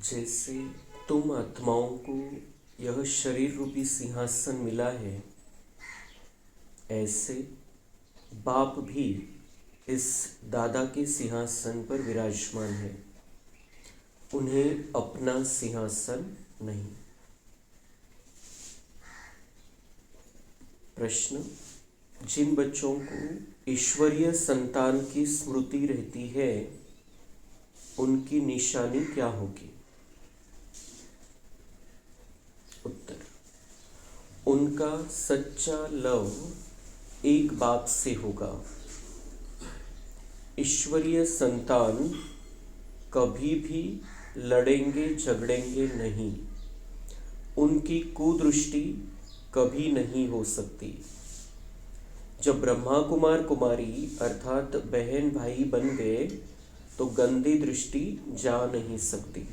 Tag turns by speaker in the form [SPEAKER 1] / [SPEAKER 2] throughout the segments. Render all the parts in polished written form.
[SPEAKER 1] जैसे तुम आत्माओं को यह शरीर रूपी सिंहासन मिला है, ऐसे बाप भी इस दादा के सिंहासन पर विराजमान है। उन्हें अपना सिंहासन नहीं। प्रश्न: जिन बच्चों को ईश्वरीय संतान की स्मृति रहती है, उनकी निशानी क्या होगी? उत्तर: उनका सच्चा लव एक बाप से होगा। ईश्वरीय संतान कभी भी लड़ेंगे झगड़ेंगे नहीं। उनकी कुदृष्टि कभी नहीं हो सकती। जब ब्रह्मा कुमार कुमारी अर्थात बहन भाई बन गए तो गंदी दृष्टि जा नहीं सकती।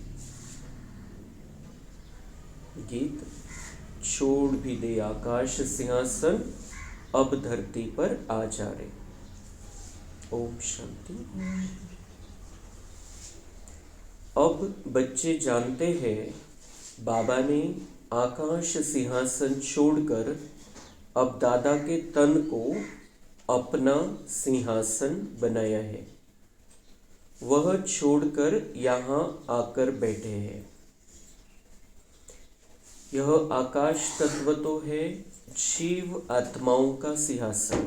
[SPEAKER 1] गीत: छोड़ भी दे आकाश सिंहासन, अब धरती पर आ जा रे। ओम शांति। अब बच्चे जानते हैं, बाबा ने आकाश सिंहासन छोड़कर अब दादा के तन को अपना सिंहासन बनाया है। वह छोड़कर यहाँ आकर बैठे हैं। यह आकाश तत्व तो है जीव आत्माओं का सिंहासन।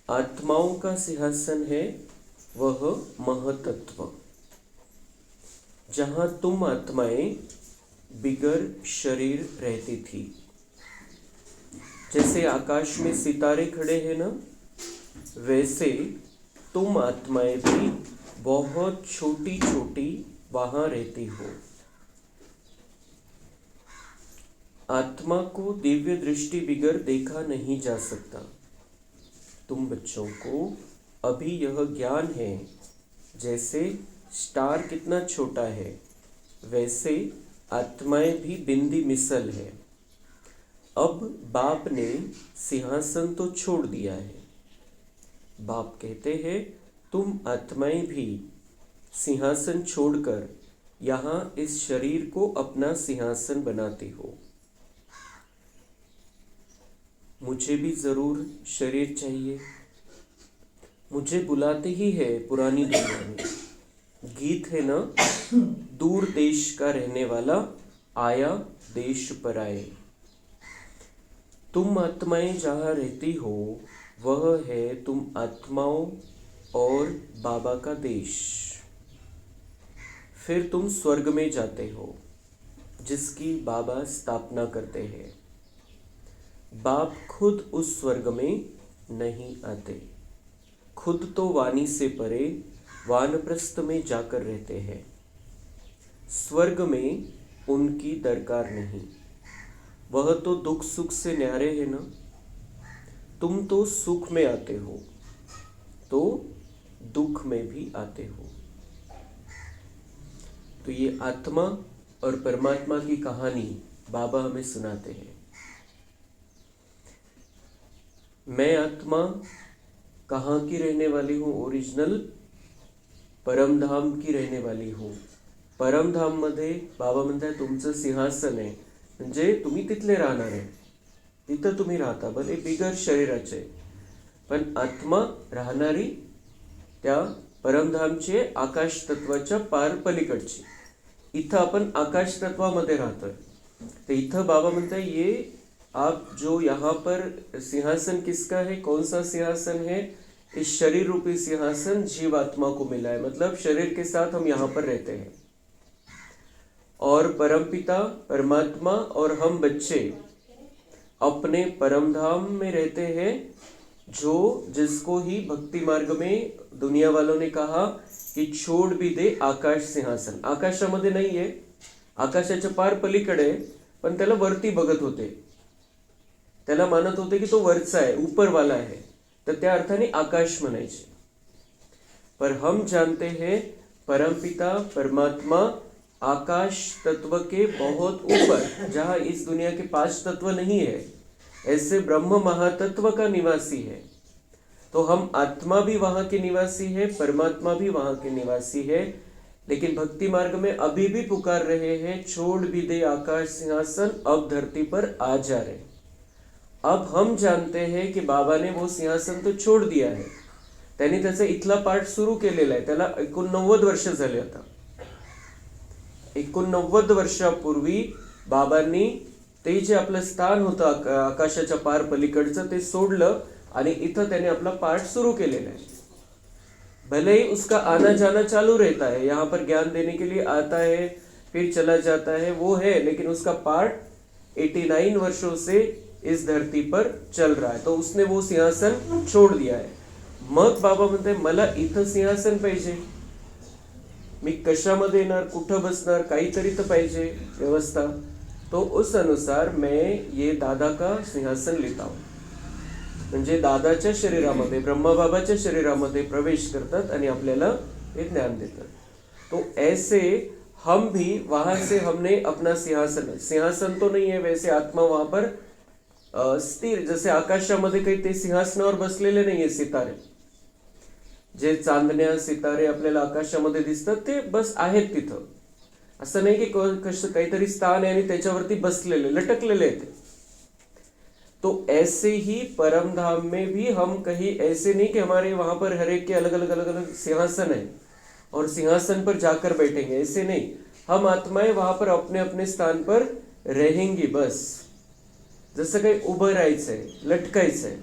[SPEAKER 1] आत्माओं का सिंहासन है वह महतत्व, जहाँ तुम आत्माएं बिगर शरीर रहती थी। जैसे आकाश में सितारे खड़े हैं ना, वैसे तुम आत्माएं भी बहुत छोटी छोटी वहां रहती हो। आत्मा को दिव्य दृष्टि बिगर देखा नहीं जा सकता। तुम बच्चों को अभी यह ज्ञान है, जैसे स्टार कितना छोटा है, वैसे आत्माएं भी बिंदी मिसल है। अब बाप ने सिंहासन तो छोड़ दिया है। बाप कहते हैं, तुम आत्माएं भी सिंहासन छोड़कर यहाँ इस शरीर को अपना सिंहासन बनाती हो। मुझे भी जरूर शरीर चाहिए। मुझे बुलाते ही है पुरानी दुनिया में। गीत है ना, दूर देश का रहने वाला आया देश पर आए। तुम आत्माएं जहाँ रहती हो वह है तुम आत्माओं और बाबा का देश। फिर तुम स्वर्ग में जाते हो, जिसकी बाबा स्थापना करते हैं। बाप खुद उस स्वर्ग में नहीं आते। खुद तो वाणी से परे वानप्रस्थ में जाकर रहते हैं। स्वर्ग में उनकी दरकार नहीं। वह तो दुख सुख से न्यारे है ना। तुम तो सुख में आते हो तो दुख में भी आते हो। तो ये आत्मा और परमात्मा की कहानी बाबा हमें सुनाते हैं। मैं आत्मा कहाँ की रहने वाली हूँ? ओरिजिनल परमधाम की रहने वाली हूँ। परमधाम मध्ये बाबा म्हणतात तुमचं सिंहासन आहे, म्हणजे तुम्ही तिथले राहणार आहे। तिथं तुम्ही राहता, भले बिगर शरीराचे, पण आत्मा राहणारी त्या परमधामचे आकाश तत्वाच्या पार पलीकडची। इथं आपण आकाश तत्वामध्ये राहतोय। तर इथं बाबा म्हणताय, ये आप जो यहाँ पर सिंहासन किसका है? कौन सा सिंहासन है? इस शरीर रूपी सिंहासन जीव आत्मा को मिला है। मतलब शरीर के साथ हम यहाँ पर रहते हैं और परमपिता परमात्मा और हम बच्चे अपने परमधाम में रहते हैं, जो जिसको ही भक्ति मार्ग में दुनिया वालों ने कहा कि छोड़ भी दे आकाश सिंहासन। आकाशामध्ये नाही आहे, आकाशाच्या पार पलीकडे, पण त्याला वरती बघत होते। त्याला मानत होते की तो वरचा आहे, ऊपर वाला है, तर त्या अर्थाने आकाश म्हणायचे। पर हम जानते हैं परमपिता परमात्मा आकाश तत्व के बहुत ऊपर, जहाँ इस दुनिया के 5 तत्व नहीं है, ऐसे ब्रह्म महातत्व का निवासी है। तो हम आत्मा भी वहाँ के निवासी है, परमात्मा भी वहाँ के निवासी है। लेकिन भक्ति मार्ग में अभी भी पुकार रहे हैं, छोड़ भी दे आकाश सिंहासन, अब धरती पर आ जा रे। अब हम जानते हैं की बाबाने वो सिंहासन तो छोड़ दिया आहे. त्यांनी त्याचा इथला पाठ सुरू केलेला आहे. त्याला 89 वर्ष झाले आता. 89 वर्षापूर्वी बाबांनी ते जे आपलं स्थान होतं आकाशाच्या पार पलीकडचं ते सोडलं आणि इथं त्याने आपला पाठ सुरू केलेला आहे. भले ही उसका आना जाना चालू रहता है, यहाँ पर ज्ञान देने के लिए आता है फिर चला जाता है, वो है, लेकिन उसका पाठ 89 वर्षों से इस धरती पर चल रहा है. तो उसने वो सिंहासन छोड़ दिया है. मग बाबा म्हणते मला इथं सिंहासन पाहिजे, मी कशामध्ये येणार, कुठं बसणार, काहीतरी तर पाहिजे व्यवस्था. तो उस अनुसार मैं ये दादा का सिंहासन लेता हूं. म्हणजे दादाच्या शरीरामध्ये, ब्रह्मबाबाच्या शरीरामध्ये प्रवेश करतात आणि आपल्याला हे ज्ञान देतात. तो ऐसे हम भी वहां से हमने अपना सिंहासन तो नहीं है वैसे, आत्मा वहां पर स्थिर, जसे आकाशामध्ये काही ते सिंहासनावर बसलेले नाहीये सितारे, जे चांदण्या सितारे आपल्याला आकाशामध्ये दिसतात ते बस आहेत तिथं. असं नाही की कसं काहीतरी स्थान आहे आणि त्याच्यावरती बसलेले लटकलेले आहेत. तो ऐसे ही परम धाम में भी हम कहीं ऐसे नहीं कि हमारे वहां पर हर एक के अलग अलग अलग अलग सिंहासन है और सिंहासन पर जाकर बैठेंगे, ऐसे नहीं. हम आत्माएं वहां पर अपने अपने स्थान पर रहेंगी बस. जसं काही उभं राहायचंय, लटकायचंय,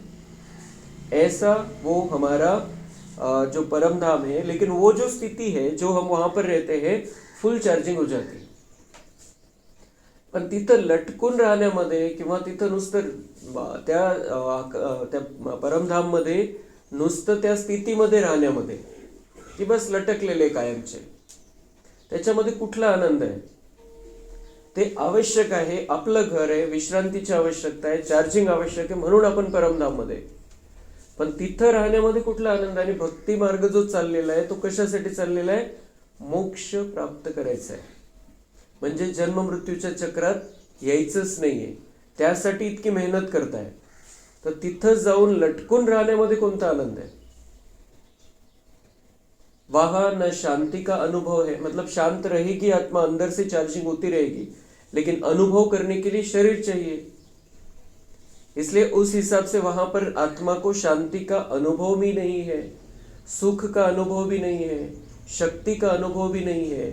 [SPEAKER 1] ऐसा वो हमारा जो परम धाम है. लेकिन वो जो स्थिति है जो हम वहां पर रहते हैं, फुल चार्जिंग हो जाती. पण तिथं लटकून राहण्यामध्ये किंवा तिथं नुसतं त्या परमधाम मध्ये नुसतं त्या स्थितीमध्ये राहण्यामध्ये की बस लटकलेले कायमचे, त्याच्यामध्ये कुठला आनंद आहे? ते आवश्यक आहे. आपलं घर आहे, विश्रांतीची आवश्यकता आहे, चार्जिंग आवश्यक आहे, म्हणून आपण परमधाम मध्ये. पण तिथं राहण्यामध्ये कुठला आनंद? आणि भक्ती मार्ग जो चाललेला आहे तो कशासाठी चाललेला आहे? मोक्ष प्राप्त करायचा आहे. म्हणजे जन्म मृत्यूच्या चक्रात यायचंच नाहीये, त्यासाठी इतकी मेहनत करताय. तर तिथं जाऊन लटकून राहण्यामध्ये कोणता आनंद आहे? वहां न शांति का अनुभव है, मतलब शांत रहेगी आत्मा, अंदर से चार्जिंग होती रहेगी, लेकिन अनुभव करने के लिए शरीर चाहिए. इसलिए उस हिसाब से वहां पर आत्मा को शांति का अनुभव भी नहीं है, सुख का अनुभव भी नहीं है, शक्ति का अनुभव भी नहीं है,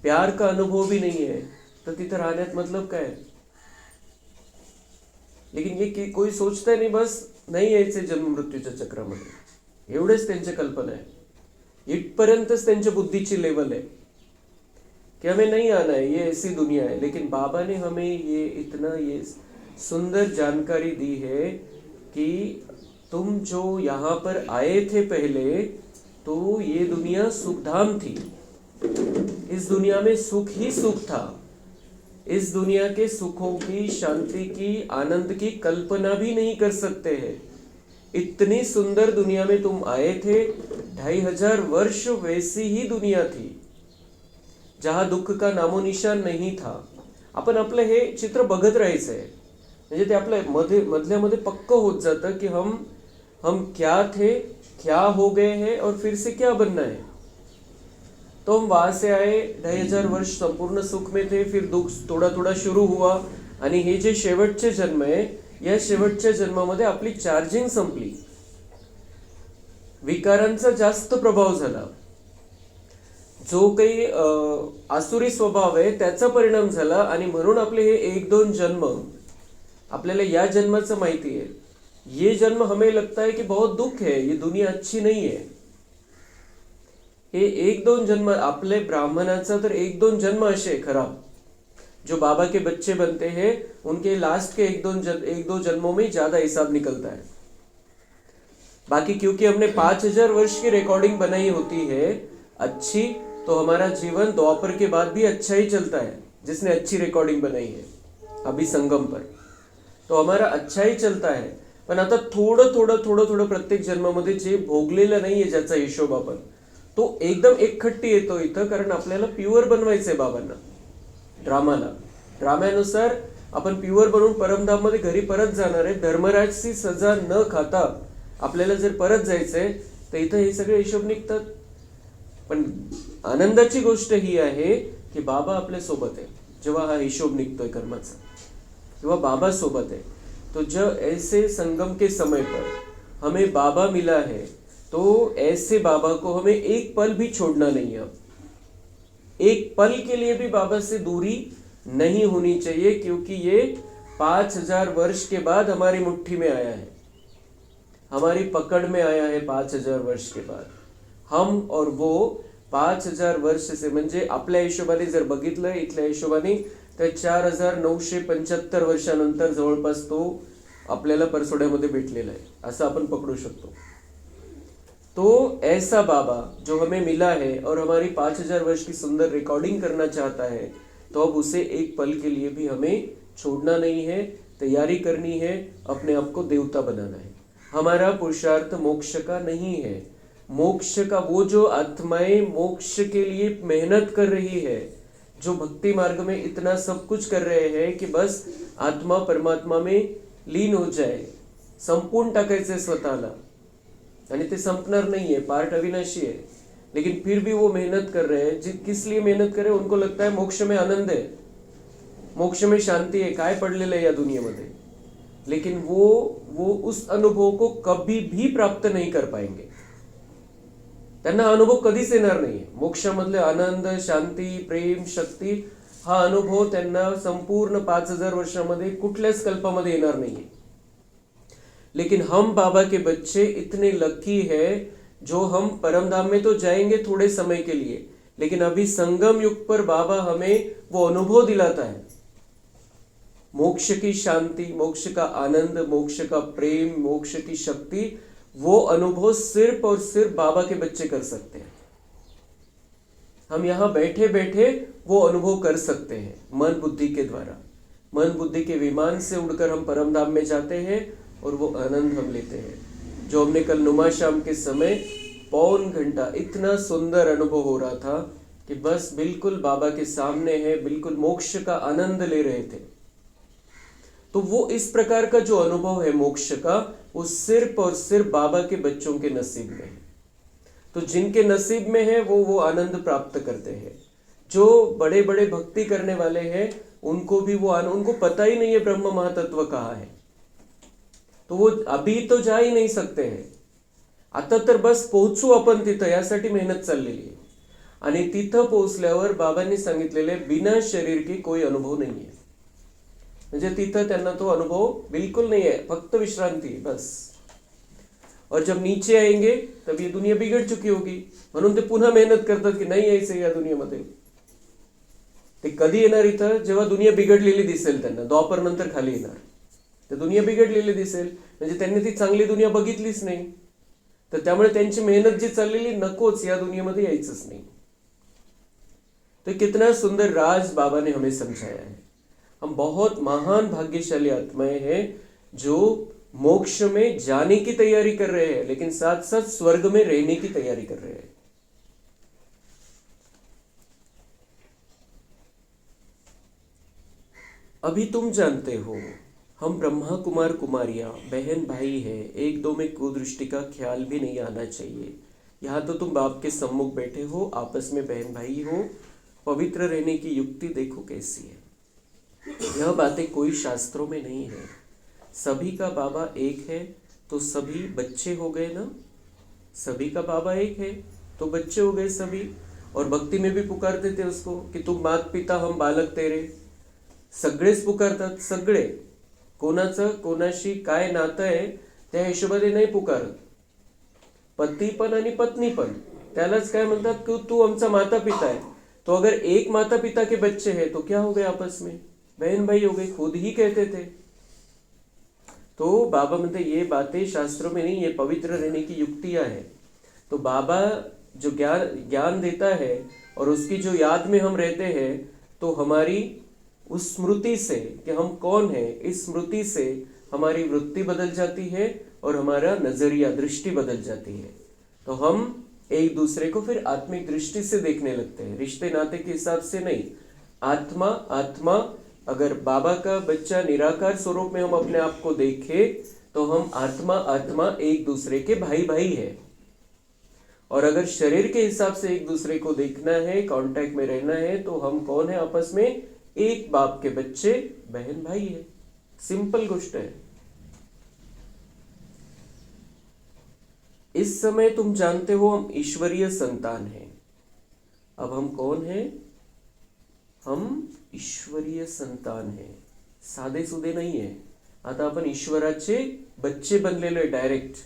[SPEAKER 1] प्यार का अनुभव भी नहीं है. तो तिथं राहण्यात मतलब काय? लेकिन ये कोई सोचता नहीं, बस नाही यायचे जन्म मृत्यूच्या चक्रामध्ये, एवढेच त्यांची कल्पना आहे. इथपर्यंतच त्यांच्या बुद्धीची लेवल है कि हमें नहीं आना है, ये ऐसी दुनिया है. लेकिन बाबा ने हमें ये इतना ये सुंदर जानकारी दी है कि तुम जो यहाँ पर आए थे पहले, तो ये दुनिया सुखधाम थी. इस दुनिया में सुख ही सुख था. इस दुनिया के सुखों की, शांति की, आनंद की कल्पना भी नहीं कर सकते हैं. इतनी सुंदर दुनिया में तुम आए थे. 2500 वर्ष वैसी ही दुनिया थी जहां दुःख का नामो निशान नहीं था. आपण आपलं हे चित्र बघत राहायचंय, म्हणजे ते आपल्या मधल्यामध्ये पक्क होत जातं की हम क्या थे, क्या हो गए हैं और फिर से क्या बनना है. तो हम वहां से आए, 2500 वर्ष संपूर्ण सुख में थे, फिर दुख थोड़ा थोड़ा शुरू हुआ आणि हे जे शेवटचे जन्म आहे, या शेवटच्या जन्मामध्ये आपली चार्जिंग संपली, विकारांचा जास्त प्रभाव झाला, जो काही आसुरी स्वभाव आहे त्याचा परिणाम झाला. आणि म्हणून आपले हे 1-2 जन्म, आपल्याला या जन्माचं माहिती आहे. ये जन्म हमें लगता है कि बहुत दुख है, ये दुनिया अच्छी नहीं है. हे 1-2 जन्म आपले ब्राह्मणाचा तर 1-2 जन्म असे खराब, जो बाबा के बच्चे बनते हैं उनके लास्ट के 1-2 जन्मों में ज्यादा हिसाब निकलता है. बाकी क्योंकि हमने 5000 वर्ष की रिकॉर्डिंग बनाई होती है अच्छी, तो हमारा जीवन द्वापर के बाद भी अच्छा ही चलता है. जिसने अच्छी रिकॉर्डिंग बनाई है अभी संगम पर, तो हमारा अच्छा ही चलता है. पण आता थोडं थोडं प्रत्येक जन्मामध्ये जे भोगलेलं नाहीये, ज्याचा हिशोब आपण, तो एकदम एकखट्टी येतो इथं. कारण आपल्याला प्युअर बनवायचंय बाबांना. ड्राम्यानुसार आपण प्युअर बनवून परमधाम मध्ये घरी परत जाणार आहे. धर्मराजची सजा न खाता आपल्याला जर परत जायचंय तर इथं हे सगळे हिशोब निघतात. पण आनंदाची गोष्ट ही आहे की बाबा आपल्या सोबत आहे. जेव्हा हा हिशोब निघतोय कर्माचा, तेव्हा बाबा सोबत है. तो जब ऐसे संगम के समय पर हमें बाबा मिला है, तो ऐसे बाबा को हमें एक पल भी छोड़ना नहीं है. एक पल के लिए भी बाबा से दूरी नहीं होनी चाहिए, क्योंकि ये 5000 वर्ष के बाद हमारी मुट्ठी में आया है, हमारी पकड़ में आया है. 5000 वर्ष के बाद हम और वो 5000 वर्ष से, म्हणजे आपल्या हिशोबाने जर बघितलं इथल्या हिशोबाने, तर 4975 वर्षानंतर जवळपास तो आपल्याला परसोड्यामध्ये भेटलेला आहे, असं आपण पकडू शकतो. तो ऐसा बाबा जो हमें मिला है और हमारी 5000 वर्ष की सुंदर रिकॉर्डिंग करना चाहता है, तो अब उसे एक पल के लिए भी हमें छोड़ना नहीं है, तैयारी करनी है, अपने आप को देवता बनाना है. हमारा पुरुषार्थ मोक्ष का नहीं है. मोक्ष का वो जो आत्माएं मोक्ष के लिए मेहनत कर रही है, जो भक्ति मार्ग में इतना सब कुछ कर रहे हैं कि बस आत्मा परमात्मा में लीन हो जाए, संपूर्ण टाकायचे स्वतःला, आणि ते संपणार नाहीये, पार्ट अविनाशी है, लेकिन फिर भी वो मेहनत कर रहे हैं. किस लिए मेहनत कर रहे हैं? उनको लगता है मोक्ष में आनंद है, मोक्ष में शांति है, काय पडलेलं आहे या दुनियेमध्ये. लेकिन वो उस अनुभव को कभी भी प्राप्त नहीं कर पाएंगे. त्यांना अनुभव कधीच येणार नाहीये. मोक्षामधले आनंद, शांती, प्रेम, शक्ती हा अनुभव त्यांना संपूर्ण 5000 वर्षामध्ये कुठल्याच कल्पामध्ये येणार नाहीये. लेकिन हम बाबा के बच्चे इतने लकी है, जो हम परमधाम में तो जाएंगे थोड़े समय के लिए, लेकिन अभी संगम युग पर बाबा हमें वो अनुभव दिलाता है, मोक्ष की शांति, मोक्ष का आनंद, मोक्ष का प्रेम, मोक्ष की शक्ति. वो अनुभव सिर्फ और सिर्फ बाबा के बच्चे कर सकते हैं. हम यहाँ बैठे बैठे वो अनुभव कर सकते हैं मन बुद्धि के द्वारा. मन बुद्धि के विमान से उड़कर हम परमधाम में जाते हैं और वो आनंद हम लेते हैं. जो हमने कल नुमा शाम के समय पौन घंटा इतना सुंदर अनुभव हो रहा था कि बस बिल्कुल बाबा के सामने है, बिल्कुल मोक्ष का आनंद ले रहे थे. तो वो इस प्रकार का जो अनुभव है मोक्ष का, वो सिर्फ और सिर्फ बाबा के बच्चों के नसीब में है. तो जिनके नसीब में है वो आनंद प्राप्त करते हैं. जो बड़े बड़े भक्ति करने वाले हैं उनको भी वो उनको पता ही नहीं है ब्रह्म महातत्व कहाँ है, तो वो अभी तो जा ही नहीं सकते हैं. आता तर बस पोहोचू आपण तिथं, यासाठी मेहनत चाललेली आहे. आणि तिथं पोहोचल्यावर बाबांनी सांगितलेले बिना शरीर की कोई अनुभव नहीं है. म्हणजे तिथं त्यांना तो अनुभव बिल्कुल नहीं है, फक्त विश्रांति बस. और जब नीचे आएंगे तब ये दुनिया बिगड़ चुकी होगी, म्हणून ते पुन्हा मेहनत करतात की नाही यायचं या दुनियेमध्ये. ते कधी येणार इथं? जेव्हा दुनिया बिघडलेली दिसेल त्यांना, द्वापर नंतर खाली येणार. तर दुनिया बिघडलेली दिसेल, म्हणजे त्यांनी ती चांगली दुनिया बघितलीच नाही, तर त्यामुळे त्यांची मेहनत जी चाललेली, नकोच या दुनियेमध्ये यायचंच नाही. तो कितना सुंदर राज बाबा ने हमें समझाया है. हम बहुत महान भाग्यशाली आत्माएं हैं जो मोक्ष में जाने की तैयारी कर रहे हैं, लेकिन साथ साथ स्वर्ग में रहने की तैयारी कर रहे हैं. अभी तुम जानते हो हम ब्रह्मा कुमार कुमारियां बहन भाई है, एक दो में कुदृष्टि का ख्याल भी नहीं आना चाहिए. यहाँ तो तुम बाप के सम्मुख बैठे हो, आपस में बहन भाई हो, पवित्र रहने की युक्ति देखो कैसी है. यह बातें कोई शास्त्रों में नहीं है. सभी का बाबा एक है तो सभी बच्चे हो गए ना. सभी का बाबा एक है तो बच्चे हो गए सभी. और भक्ति में भी पुकारते थे उसको कि तुम मात पिता हम बालक तेरे. सगळेच पुकारतात, सगळे. कोणाचं कोणाशी काय नातं आहे त्या हिशोबाने नाही पुकारत. पती पण आणि पत्नी पण, त्यालाच काय म्हणतात की तू आमचा माता पिता है. तो अगर एक माता पिता के बच्चे हैं तो क्या हो गए, आपस में बहन भाई हो गए, खुद ही कहते थे. तो बाबा म्हणते ये बातें शास्त्रों में नहीं, ये पवित्र रहने की युक्तियां हैं. तो बाबा जो ज्ञान देता है और उसकी जो याद में हम रहते हैं, तो हमारी उस स्मृति से कि हम कौन है, इस स्मृति से हमारी वृत्ति बदल जाती है और हमारा नजरिया, दृष्टि बदल जाती है. तो हम एक दूसरे को फिर आत्मिक दृष्टि से देखने लगते हैं, रिश्ते नाते के हिसाब से नहीं. आत्मा आत्मा, अगर बाबा का बच्चा निराकार स्वरूप में हम अपने आप को देखें तो हम आत्मा आत्मा एक दूसरे के भाई भाई है. और अगर शरीर के हिसाब से एक दूसरे को देखना है, कांटेक्ट में रहना है, तो हम कौन है आपस में? एक बाप के बच्चे, बहन भाई है। सिंपल गोष्ट है। इस समय तुम जानते हो हम ईश्वरीय संतान हैं। अब हम कौन हैं? हम ईश्वरीय संतान हैं, साधे सुधे नाही आहे। आता आपण ईश्वराचे बच्चे बनलेलो आहे डायरेक्ट।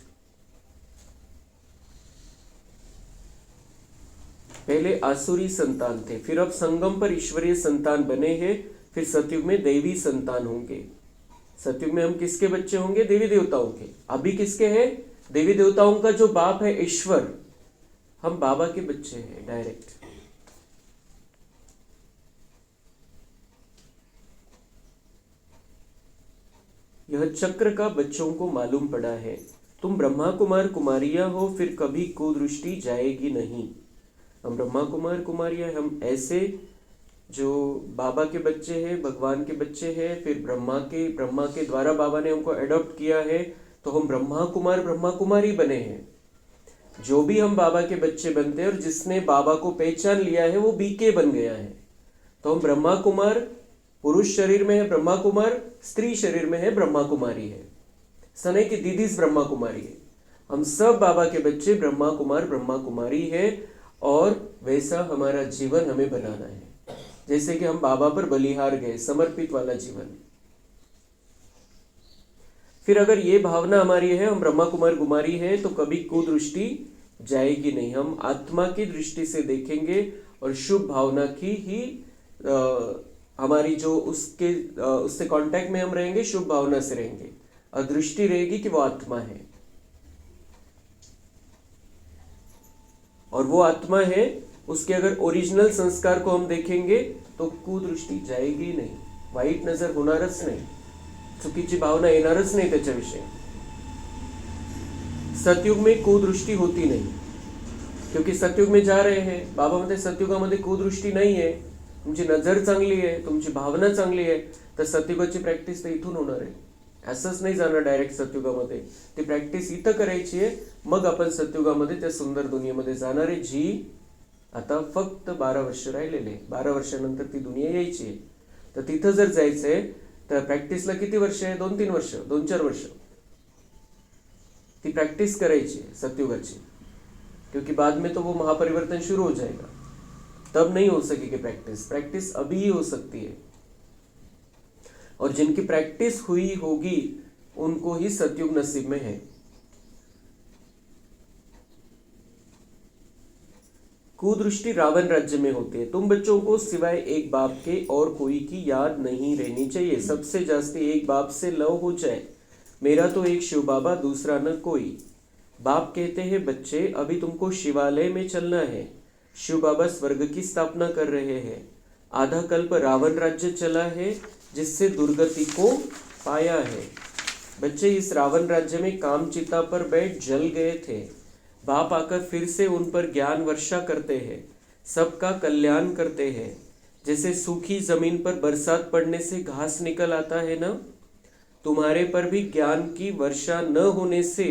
[SPEAKER 1] पहले आसुरी संतान थे, फिर अब संगम पर ईश्वरीय संतान बने हैं, फिर सतयुग में देवी संतान होंगे। सतयुग में हम किसके बच्चे होंगे? देवी देवताओं के। अभी किसके हैं? देवी देवताओं का जो बाप है ईश्वर, हम बाबा के बच्चे हैं डायरेक्ट। यह चक्र का बच्चों को मालूम पड़ा है। तुम ब्रह्मा कुमार कुमारियां हो, फिर कभी कुदृष्टि जाएगी नहीं। हम ब्रह्मा कुमार कुमारियां, हम ऐसे जो बाबा के बच्चे हैं, भगवान के बच्चे हैं, फिर ब्रह्मा के द्वारा बाबा ने हमको एडॉप्ट किया है, तो हम ब्रह्मा कुमार ब्रह्मा कुमारी बने हैं। जो भी हम बाबा के बच्चे बनते हैं और जिसने बाबा को पहचान लिया है वो बीके बन गया है। तो हम ब्रह्मा कुमार पुरुष शरीर में है, ब्रह्मा कुमार स्त्री शरीर में है, ब्रह्मा कुमारी है। सने की दीदीस ब्रह्मा कुमारी है। हम सब बाबा के बच्चे ब्रह्मा कुमार ब्रह्मा कुमारी है, और वैसा हमारा जीवन हमें बनाना है, जैसे कि हम बाबा पर बलिहार गए, समर्पित वाला जीवन। फिर अगर ये भावना हमारी है, हम ब्रह्मा कुमार कुमारी है, तो कभी कुदृष्टि जाएगी नहीं। हम आत्मा की दृष्टि से देखेंगे और शुभ भावना की ही हमारी जो उससे कांटेक्ट में हम रहेंगे, शुभ भावना से रहेंगे, और दृष्टि रहेगी कि वो आत्मा है, और वो आत्मा है। उसके अगर ओरिजिनल संस्कार को हम देखेंगे तो कुदृष्टी जाएगी नहीं, वाईट नजर होणारच नाही, चुकीची भावना येणारच नाही त्याच्याविषयी। सतयुग में कुदृष्टी होती नहीं, क्योंकि सतयुग में जा रहे हैं। बाबा म्हणते सतयुगामध्ये कुदृष्टी नाही आहे, तुमची नजर चांगली आहे, तुमची भावना चांगली आहे, तर सतयुगाची प्रॅक्टिस तर इथून होणार आहे। असंच नाही जाणार डायरेक्ट सतयुगामध्ये, ती प्रॅक्टिस इथं करायची आहे, मग आपण सतयुगामध्ये त्या सुंदर दुनियेमध्ये जाणार आहे, जी आता फक्त 12 वर्ष राहिलेले। 12 वर्षानंतर ती दुनिया यायची आहे। तर तिथं जर जायचंय तर प्रॅक्टिसला किती वर्ष आहे? 2-3 वर्ष, 2-4 वर्ष ती प्रैक्टिस करायची है सतयुगाची, क्योंकि बाद में तो वो महापरिवर्तन शुरू हो जाएगा, तब नहीं हो सकेगी प्रैक्टिस। प्रैक्टिस अभी ही हो सकती है, और जिनकी प्रैक्टिस हुई होगी उनको ही सतयुग नसीब में है। कुदृष्टि रावण राज्य में होती है। तुम बच्चों को सिवाय एक बाप के और कोई की याद नहीं रहनी चाहिए। सबसे जास्ती एक बाप से लव हो जाए। मेरा तो एक शिव बाबा, दूसरा न कोई। बाप कहते हैं बच्चे अभी तुमको शिवालय में चलना है। शिव बाबा स्वर्ग की स्थापना कर रहे हैं। आधा कल्प रावण राज्य चला है जिससे दुर्गति को पाया है। बच्चे इस रावण राज्य में कामचिता पर बैठ जल गए थे। बाप आकर फिर से उन पर ज्ञान वर्षा करते हैं, सबका कल्याण करते हैं। जैसे सूखी जमीन पर बरसात पड़ने से घास निकल आता है ना, तुम्हारे पर भी ज्ञान की वर्षा न होने से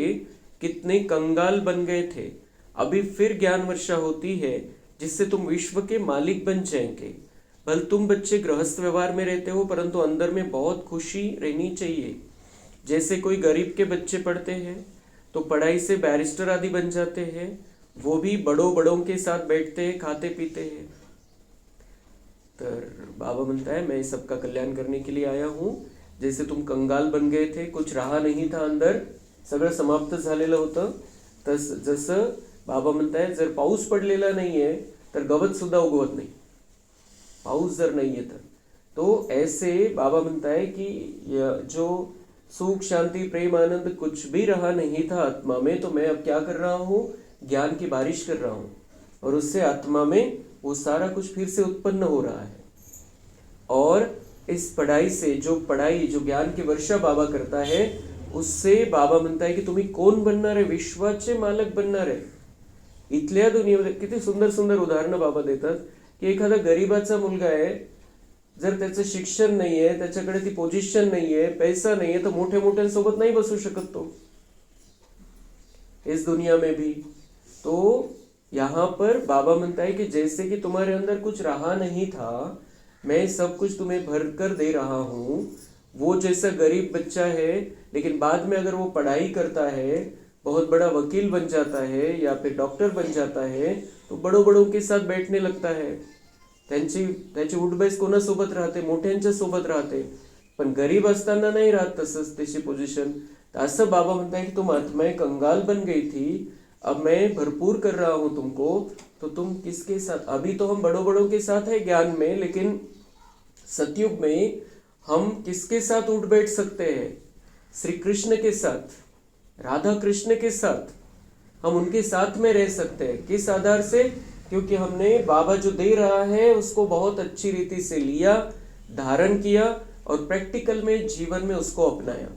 [SPEAKER 1] कितने कंगाल बन गए थे। अभी फिर ज्ञान वर्षा होती है जिससे तुम विश्व के मालिक बन जाएंगे। भले तुम बच्चे गृहस्थ व्यवहार में रहते हो, परंतु अंदर में बहुत खुशी रहनी चाहिए। जैसे कोई गरीब के बच्चे पढ़ते हैं तो पढ़ाई से बैरिस्टर आदि बन जाते हैं, वो भी बड़ों के साथ बैठते हैं, खाते पीते हैं। तर बाबा म्हणता है मैं सबका कल्याण करने के लिए आया हूँ। जैसे तुम कंगाल बन गए थे, कुछ रहा नहीं था अंदर, सगळं समाप्त झालेलं होतं, तस जसं बाबा म्हणताय जर पाऊस पडलेला नाहीये तर गवत सुद्धा उगवत नाही। पाऊस जर नहीं है तो ऐसे बाबा म्हणताय कि जो सुख शांति प्रेम आनंद कुछ भी रहा नहीं था आत्मा में, तो मैं अब क्या कर रहा हूँ, ज्ञान की बारिश कर रहा हूँ, और उससे आत्मा में वो सारा कुछ फिर से उत्पन्न हो रहा है। और इस पढ़ाई से जो ज्ञान की वर्षा बाबा करता है, उससे बाबा म्हणता है कि तुम्ही कोण बनणार आहे, विश्वाचे मालक बनणार आहे। इथल्या दुनियेमध्ये किती सुंदर सुंदर उदाहरणं बाबा देतात की एखादा गरीबाचा मुलगा आहे, जर त्याचं शिक्षण नाहीये, त्याच्याकडे ती पोझिशन नाहीये, पैसा नाहीये, तर मोठ्यांसोबत नाही बसू शकत तो इस दुनिया में भी। तो यहाँ पर बाबा म्हणता है कि जैसे कि तुम्हारे अंदर कुछ रहा नहीं था, मैं सब कुछ तुम्हें भर कर दे रहा हूँ। वो जैसा गरीब बच्चा है, लेकिन बाद में अगर वो पढ़ाई करता है, बहुत बड़ा वकील बन जाता है या फिर डॉक्टर बन जाता है, तो बड़ों बड़ों के साथ बैठने लगता है, त्याची उठबैस कोणासोबत राहते, मोठ्यांच्या सोबत राहते. पण गरीब असताना नाही राहत तसंच त्याची पोझिशन. तर असं बाबा म्हणताय की तुम आत्माएं कंगाल बन गई थी, अब मैं भरपूर कर रहा हूं तुमको, तो तुम किसके साथ. अभी तो हम बड़ों बड़ों के साथ है ज्ञान में, लेकिन सतयुग में हम किसके साथ उठ बैठ सकते हैं? श्री कृष्ण के साथ, राधा कृष्ण के साथ हम उनके साथ में रह सकते हैं. किस आधार से? क्योंकि हमने बाबा जो दे रहा है उसको बहुत अच्छी रीति से लिया, धारण किया और प्रैक्टिकल में जीवन में उसको अपनाया.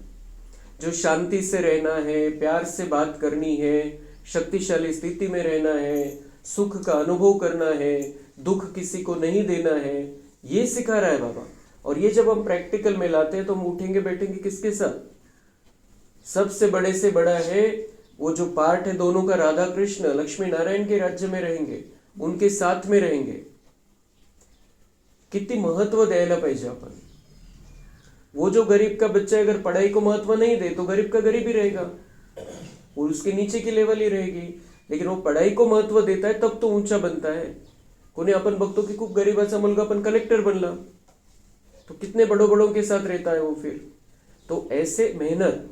[SPEAKER 1] जो शांति से रहना है, प्यार से बात करनी है, शक्तिशाली स्थिति में रहना है, सुख का अनुभव करना है, दुख किसी को नहीं देना है, ये सिखा रहा है बाबा. और ये जब हम प्रैक्टिकल में लाते हैं तो हम उठेंगे बैठेंगे किसके साथ? सबसे बड़े से बड़ा है वो जो पार्ट है दोनों का, राधा कृष्ण लक्ष्मी नारायण के राज्य में रहेंगे, उनके साथ में रहेंगे. किती महत्व द्यायला पाहिजे आपण. वो जो गरीब का बच्चा अगर पढ़ाई को महत्व नहीं दे तो गरीब का गरीब ही रहेगा, वो उसके नीचे की लेवल ही रहेगी. लेकिन वो पढ़ाई को महत्व देता है तब तो ऊंचा बनता है. कोणी आपण बघतो की खूप गरीबाचा मुलगा पण कलेक्टर बनला, तो कितने बड़ों बड़ों के साथ रहता है वो फिर. तो ऐसे मेहनत,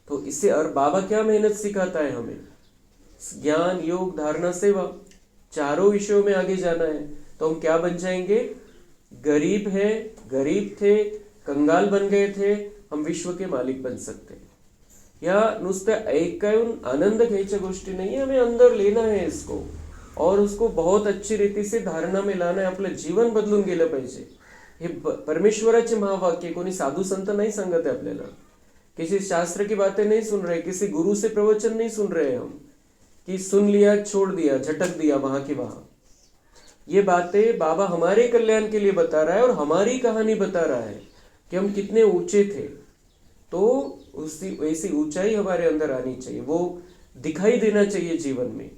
[SPEAKER 1] तो इससे और बाबा क्या मेहनत सिखाता है हमें? ज्ञान, योग, धारणा, सेवा, चारों विषयों में आगे जाना है. तो हम क्या बन जाएंगे? गरीब है, गरीब थे, कंगाल बन गए थे, हम विश्व के मालिक बन सकते हैं. या नुसतं ऐकून आनंद घ्यायच्या गोष्टी नाही, हमें अंदर लेना है इसको और उसको बहुत अच्छी रीति से धारणा में लाना है. आपलं जीवन बदलून गेलं पाहिजे. हे परमेश्वराचे महावाक्य कोणी साधू संत नहीं सांगत है आपल्याला. किसी शास्त्र की बातें नहीं सुन रहे, किसी गुरु से प्रवचन नहीं सुन रहे हम कि सुन लिया छोड़ दिया झटक दिया वहां की वहां. ये बातें बाबा हमारे कल्याण के लिए बता रहा है और हमारी कहानी बता रहा है कि हम कितने ऊंचे थे. तो उसी वैसी ऊंचाई हमारे अंदर आनी चाहिए, वो दिखाई देना चाहिए जीवन में.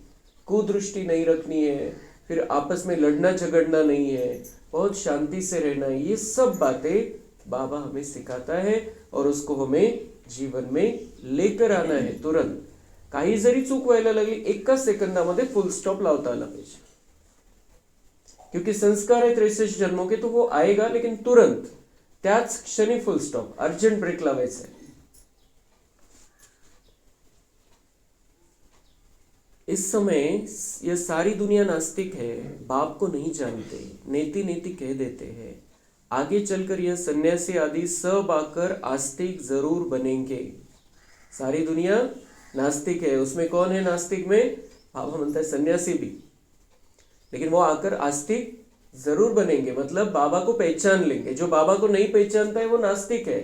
[SPEAKER 1] कुदृष्टि नहीं रखनी है, फिर आपस में लड़ना झगड़ना नहीं है, बहुत शांति से रहना है. ये सब बातें बाबा हमें सिखाता है और उसको हमें जीवन में लेकर आना है तुरंत. काही जरी चूक व्हायला लागली, एकाच सेकंदामध्ये फुल स्टॉप लावता आला पाहिजे. क्योंकि संस्कार है 63 जन्मों के, तो वो आएगा लेकिन तुरंत त्याच क्षणी फुल स्टॉप, अर्जेंट ब्रेक लावायचा है. इस समय यह सारी दुनिया नास्तिक है, बाप को नहीं जानते, नेति नेति कह देते हैं. आगे चलकर यह सन्यासी आदि सब आकर आस्तिक जरूर बनेंगे. सारी दुनिया नास्तिक है, उसमें कौन है नास्तिक में? बाबा म्हणता है सन्यासी भी. लेकिन वो आकर आस्तिक जरूर बनेंगे, मतलब बाबा को पहचान लेंगे. जो बाबा को नहीं पहचानता है वो नास्तिक है.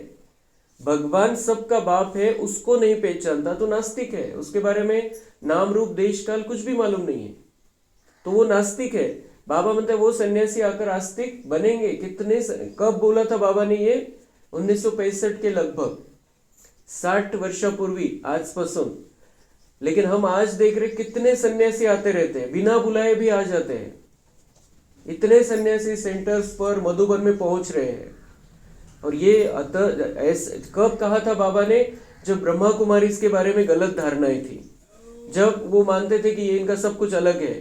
[SPEAKER 1] भगवान सबका बाप है, उसको नहीं पहचानता तो नास्तिक है. उसके बारे में नाम रूप देश काल कुछ भी मालूम नहीं है, तो वो नास्तिक है. बाबा म्हणते वो सन्यासी आकर आस्तिक बनेंगे. कितने कब बोला था बाबा ने ये? 1965 के लगभग, 60 वर्षापूर्वी आजपासून. लेकिन हम आज देख रहे कितने सन्यासी आते रहते हैं, बिना बुलाए भी आ जाते हैं. इतने सन्यासी सेंटर्स पर मधुबन में पहुंच रहे हैं. और ये कब कहा था बाबा ने? जब ब्रह्मा कुमारी के बारे में गलत धारणाएं थी, जब वो मानते थे कि ये इनका सब कुछ अलग है,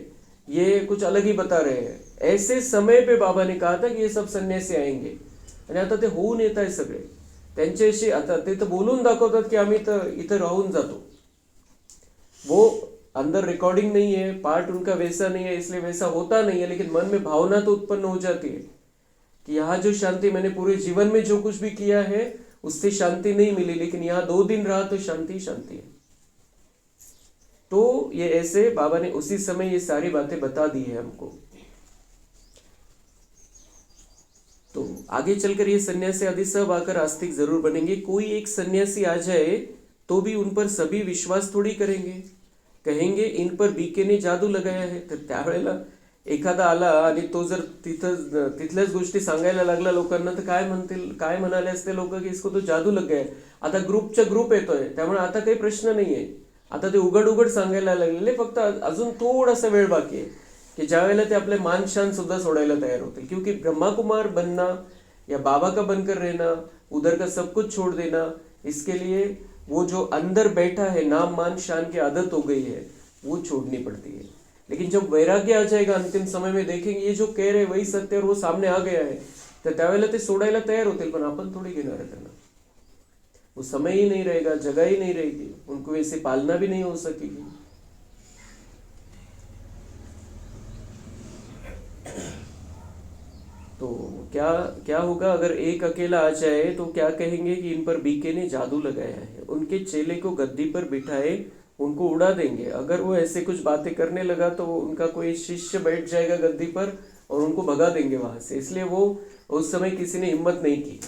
[SPEAKER 1] ये कुछ अलग ही बता रहे हैं. ऐसे समय पे बाबा ने कहा था की ये सब संन्यासी आएंगे. आणि आता ते होऊन येत आहे सगळे. त्यांच्याशी आता ते तर बोलून दाखवतात की आम्ही तर इथं राहून जातो. वो अंदर रिकॉर्डिंग नहीं है, पार्ट उनका वैसा नहीं है, इसलिए वैसा होता नहीं है. लेकिन मन में भावना तो उत्पन्न हो जाती है कि यहाँ जो शांति, मैंने पूरे जीवन में जो कुछ भी किया है उससे शांति नहीं मिली, लेकिन यहाँ 2 दिन रहा तो शांति शांति है. तो ये ऐसे बाबा ने उसी समय ये सारी बातें बता दी है हमको. तो आगे चलकर ये सन्यासी आदि सब आकर आस्तिक जरूर बनेंगे. कोई एक सन्यासी आ जाए तो भी उन पर सभी विश्वास थोड़ी करेंगे, कहेंगे इन पर बीके ने जादू लगाया है. तर त्यावेळेला एखादा आला आणि तो जर तिथल्याच गोष्टी सांगायला लागला लोकांना, तर काय म्हणतील, काय म्हणाले असते लोक की इसको तो जादू लग गया. आता ग्रुपच्या ग्रुप येतोय, त्यामुळे आता काही प्रश्न नाहीये. आता ते उघड उघड सांगायला लागलेले, फक्त अजून थोडासा वेळ बाकी आहे की ज्या वेळेला ते आपले मान शान सुद्धा सोडायला तयार होतील. क्योंकि ब्रह्मा कुमार बनना या बाबा का बनकर रहना, उधर का सब कुछ छोड़ देना, इसके लिए वो जो अंदर बैठा है नाम मान शान की आदत हो गई है वो छोड़नी पड़ती है. लेकिन जब वैराग्य आ जाएगा अंतिम समय में, देखेंगे ये जो कह रहे वही सत्य और वो सामने आ गया है, तर त्यावेळेला ते सोडायला तयार होतील. पण आपण थोडी घेणार आहे त्यांना. वो समय ही नहीं रहेगा, जगह ही नहीं रहेगी, उनको ऐसे पालना भी नहीं हो सकेगी. तो क्या क्या होगा अगर एक अकेला आ जाए तो क्या कहेंगे कि इन पर बीके ने जादू लगाया है. उनके चेले को गद्दी पर बिठाए उनको उड़ा देंगे. अगर वो ऐसे कुछ बातें करने लगा तो उनका कोई शिष्य बैठ जाएगा गद्दी पर और उनको भगा देंगे वहां से. इसलिए वो उस समय किसी ने हिम्मत नहीं की.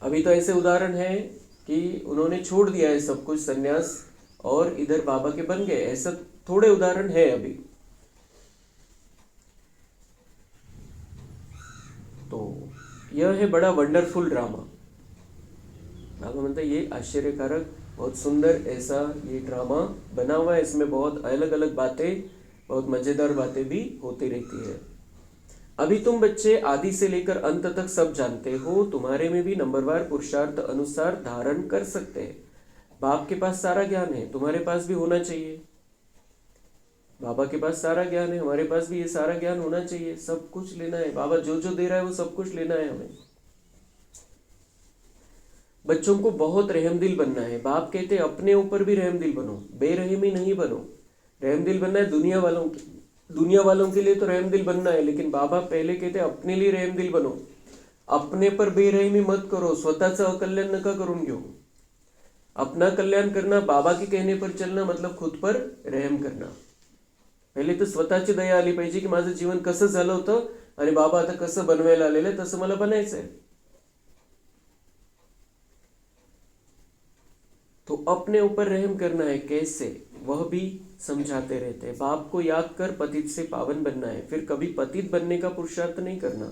[SPEAKER 1] अभी तो ऐसे उदाहरण है कि उन्होंने छोड़ दिया है सब कुछ संन्यास और इधर बाबा के बन गए. ऐसा थोड़े उदाहरण है अभी. तो यह है बड़ा वंडरफुल ड्रामा. बाबा म्हणता ये आश्चर्यकारक, बहुत सुंदर ऐसा ये ड्रामा बना हुआ है. इसमें बहुत अलग अलग बातें, बहुत मजेदार बातें भी होती रहती है. अभी तुम बच्चे आदि से लेकर अंत तक सब जानते हो. तुम्हारे में भी नंबरवार पुरुषार्थ अनुसार धारण कर सकते हैं. बाप के पास सारा ज्ञान है, तुम्हारे पास भी होना चाहिए. बाबा के पास सारा ज्ञान है, हमारे पास भी ये सारा ज्ञान होना चाहिए. सब कुछ लेना है. बाबा जो जो दे रहा है वो सब कुछ लेना है हमें. बच्चों को बहुत रहमदिल बनना है. बाप कहते हैं अपने ऊपर भी रहमदिल बनो, बेरहमी नहीं बनो. रहमदिल बनना है दुनिया वालों के लिए तो रहमदिल बनना है, लेकिन बाबा पहले कहते हैं अपने लिए रहमदिल बनो. अपने पर बेरहमी मत करो, स्वतःचं अकल्याण नका करून घेऊ. अपना कल्याण करना, बाबा के कहने पर चलना मतलब खुद पर रहम करना. पहिले तर स्वतःची दया आली पाहिजे की माझं जीवन कसं झालं होतं आणि बाबा आता कसं बनवायला आलेलं आहे तसं मला बनायचंय. तो अपने ऊपर रहम करना है. कैसे, वह भी समझाते रहते हैं. बाप को याद कर पतित से पावन बनना है. फिर कभी पतित बनने का पुरुषार्थ नहीं करना.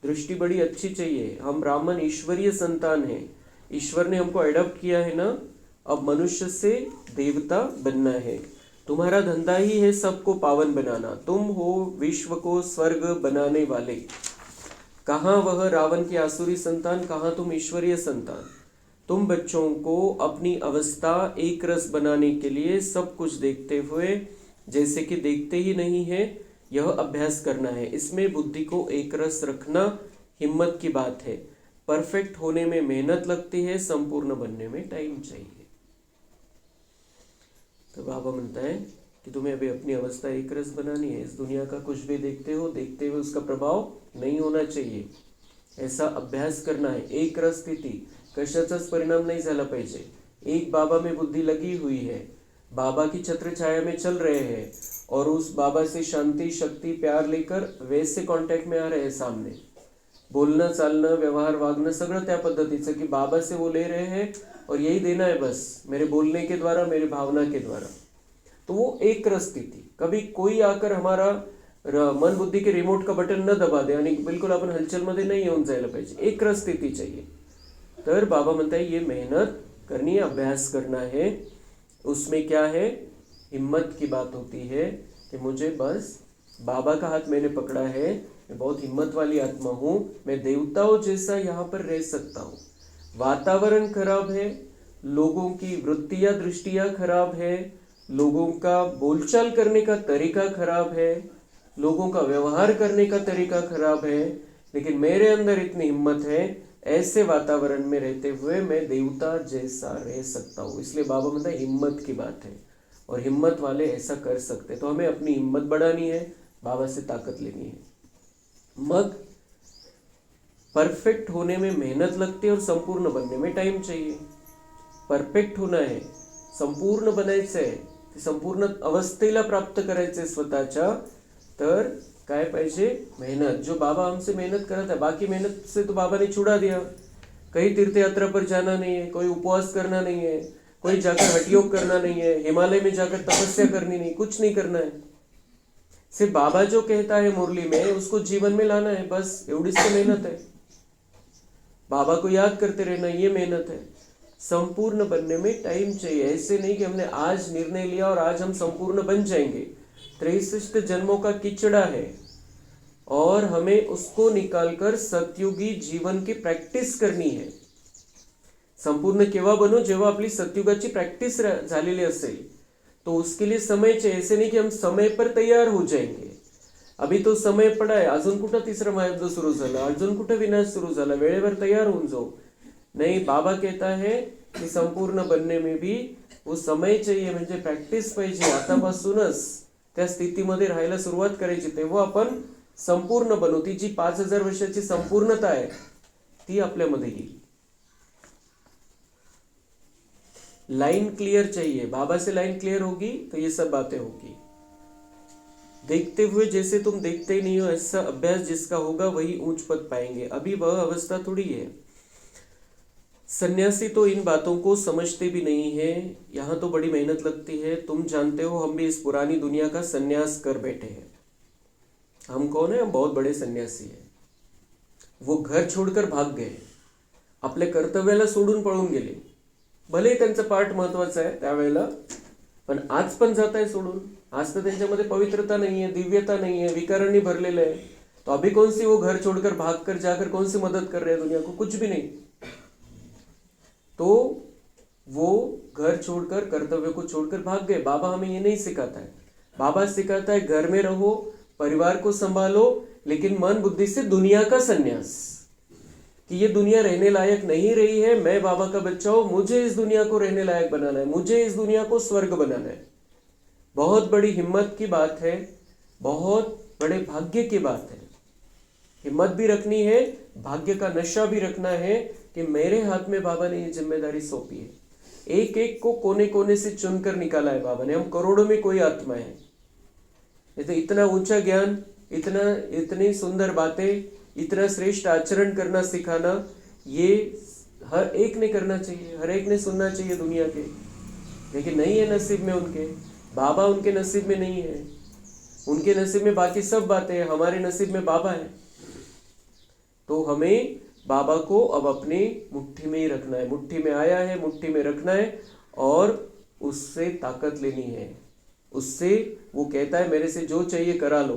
[SPEAKER 1] दृष्टि बड़ी अच्छी चाहिए. हम ब्राह्मण ईश्वरीय संतान हैं. ईश्वर ने हमको एडॉप्ट किया है ना. अब मनुष्य से देवता बनना है. तुम्हारा धंधा ही है सबको पावन बनाना. तुम हो विश्व को स्वर्ग बनाने वाले. कहाँ वह रावण की आसुरी संतान, कहाँ तुम ईश्वरीय संतान. तुम बच्चों को अपनी अवस्था एक रस बनाने के लिए सब कुछ देखते हुए जैसे कि देखते ही नहीं है, यह अभ्यास करना है. इसमें बुद्धि को एक रस रखना हिम्मत की बात है. परफेक्ट होने में मेहनत लगती है, संपूर्ण बनने में टाइम चाहिए. तो बाबा म्हणता है कि तुम्हें अभी अपनी अवस्था एक रस बनानी है. इस दुनिया का कुछ भी देखते हुए उसका प्रभाव नहीं होना चाहिए. ऐसा अभ्यास करना है. एक रस स्थिती, कशाचाच परिणाम नहीं झाला पाहिजे. एक बाबा में बुद्धि लगी हुई है, बाबा की छत्र छाया में चल रहे हैं और उस बाबा से शांति शक्ति प्यार लेकर वैसे कांटेक्ट में आ रहे हैं सामने. बोलणं चालणं व्यवहार वागणं सगळं त्या पद्धतीचं की बाबा से वो ले रहे हैं और यही देना है बस, मेरे बोलने के द्वारा, मेरे भावना के द्वारा. तो वो एक रस स्थिति. कभी कोई आकर हमारा मन बुद्धि के रिमोट का बटन न दबा दे आणि बिलकुल आपण हलचलमध्ये नाही येऊन जायला पाहिजे. एक रस स्थिती चाहिए. तर बाबा म्हणता है ये मेहनत करनी है, अभ्यास करना है. उसमें क्या है, हिम्मत की बात होती है कि मुझे बस बाबा का हाथ मैंने पकड़ा है, मैं बहुत हिम्मत वाली आत्मा हूँ, मैं देवताओं जैसा यहाँ पर रह सकता हूँ. वातावरण खराब है, लोगों की वृत्तियाँ दृष्टियाँ खराब है, लोगों का बोलचाल करने का तरीका खराब है, लोगों का व्यवहार करने का तरीका खराब है, लेकिन मेरे अंदर इतनी हिम्मत है, ऐसे वातावरण में रहते हुए मैं देवता जैसा रह सकता हूँ. इसलिए बाबा मतलब हिम्मत की बात है और हिम्मत वाले ऐसा कर सकते. तो हमें अपनी हिम्मत बढ़ानी है, बाबा से ताकत लेनी है. मग परफेक्ट होने में मेहनत लगती है और संपूर्ण बनने में टाइम चाहिए. परफेक्ट होना है, संपूर्ण बनायचं आहे, संपूर्ण अवस्थेला प्राप्त करायचंय स्वतःच्या, तर काय पाहिजे, मेहनत. जो बाबा हमसे मेहनत करता है, बाकी मेहनत से तो बाबा ने छुड़ा दिया. कहीं तीर्थ यात्रा पर जाना नहीं है, कोई उपवास करना नहीं है, कोई जाकर हठयोग करना नहीं है, हिमालय में जाकर तपस्या करनी नहीं, कुछ नहीं करना है. सिर्फ बाबा जो कहता है मुरली में उसको जीवन में लाना है, बस एवढीच तो मेहनत है. बाबा को याद करते रहना, ये मेहनत है. संपूर्ण बनने में टाइम चाहिए। ऐसे नहीं कि हमने आज निर्णय लिया और आज हम संपूर्ण बन जाएंगे। 63 जन्मों का किचड़ा है और हमें उसको निकालकर सतयुगी जीवन की प्रॅक्टिस करनी है। संपूर्ण केव्हा बनू? जेव्हा आपली सतयुगाची प्रॅक्टिस झालेली असेल। तो उसके लिए समय चाहिए। ऐसे नहीं कि हम समय पर तैयार हो जाएंगे। अभी तो समय पड़ा है। अजून कुठं तिसरं महायुद्ध सुरू झालं, अजून कुठं विनाश सुरू झाला, वेळेवर तैयार होऊन जाओ। नहीं, बाबा कहता है कि संपूर्ण बनने में भी वो समय चाहिए, म्हणजे प्रॅक्टिस पाहिजे। आतापासूनच त्या स्थितीमध्ये राहायला सुरुवात करायची, तेव्हा आपण संपूर्ण बनू। ती जी 5000 वर्षाची संपूर्णता आहे ती आपल्यामध्ये येईल। लाइन क्लियर चाहिए। बाबा से लाइन क्लियर होगी तो ये सब बातें होगी। देखते हुए जैसे तुम देखते ही नहीं हो, ऐसा अभ्यास जिसका होगा वही ऊंच पद पाएंगे। अभी वह अवस्था थोड़ी है। सन्यासी तो इन बातों को समझते भी नहीं है। यहाँ तो बड़ी मेहनत लगती है। तुम जानते हो हम भी इस पुरानी दुनिया का सन्यास कर बैठे हैं। हम कौन है? हम बहुत बड़े सन्यासी हैं। वो घर छोड़कर भाग गए, आपल्या कर्तव्याला सोडून पळून गेले। भले त्यांचा पार्ट महत्वाचा आहे त्यावेळेला, पण आज पण जात आहे सोडून। आज तर त्यांच्यामध्ये पवित्रता नहीं है, दिव्यता नहीं है, विकारांनी भरलेलं है। तो अभी कौन सी वो घर छोड़कर भागकर जाकर कौन सी मदद कर रहे हैं दुनिया को? कुछ भी नहीं। तो वो घर छोड़कर, कर्तव्य को छोड़कर भाग गए। बाबा हमें ये नहीं सिखाता है। बाबा सिखाता है घर में रहो, परिवार को संभालो, लेकिन मन बुद्धि से दुनिया का संन्यास। कि ये दुनिया रहने लायक नहीं रही है, मैं बाबा का बच्चा हूं, मुझे इस दुनिया को रहने लायक बनाना है, मुझे इस दुनिया को स्वर्ग बनाना है। बहुत बड़ी हिम्मत की बात है, बहुत बड़े भाग्य की बात है। हिम्मत भी रखनी है, भाग्य का नशा भी रखना है कि मेरे हाथ में बाबा ने ये जिम्मेदारी सौंपी है। एक एक को कोने कोने से चुनकर निकाला है बाबा ने। हम करोड़ों में कोई आत्मा है। तो इतना ऊंचा ज्ञान, इतनी सुंदर बातें, इतना श्रेष्ठ आचरण करना सिखाना, ये हर एक ने करना चाहिए, हर एक ने सुनना चाहिए दुनिया के। लेकिन नहीं है नसीब में उनके। बाबा उनके नसीब में नहीं है। उनके नसीब में बाकी सब बातें हैं, हमारे नसीब में बाबा है। तो हमें बाबा को अब अपनी मुट्ठी में ही रखना है। मुट्ठी में आया है, मुट्ठी में रखना है और उससे ताकत लेनी है। उससे वो कहता है मेरे से जो चाहिए करा लो।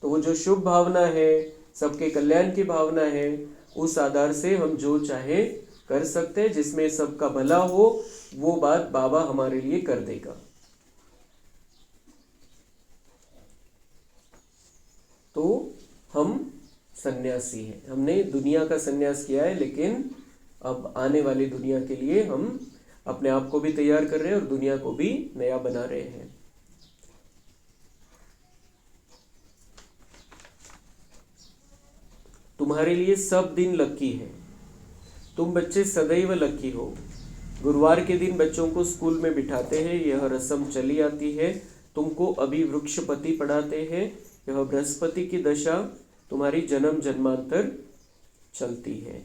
[SPEAKER 1] तो वो जो शुभ भावना है, सबके कल्याण की भावना है, उस आधार से हम जो चाहे कर सकते हैं। जिसमें सबका भला हो वो बात बाबा हमारे लिए कर देगा। तो हम सन्यासी हैं। हमने दुनिया का सन्यास किया है, लेकिन अब आने वाली दुनिया के लिए हम अपने आप को भी तैयार कर रहे हैं और दुनिया को भी नया बना रहे हैं। तुम्हारे लिए सब दिन लकी है। तुम बच्चे सदैव लकी हो। गुरुवार के दिन बच्चों को स्कूल में बिठाते हैं, यह रस्म चली आती है। तुमको अभी वृक्षपति पढ़ाते हैं। यह बृहस्पति की दशा तुम्हारी जन्म जन्मांतर चलती है।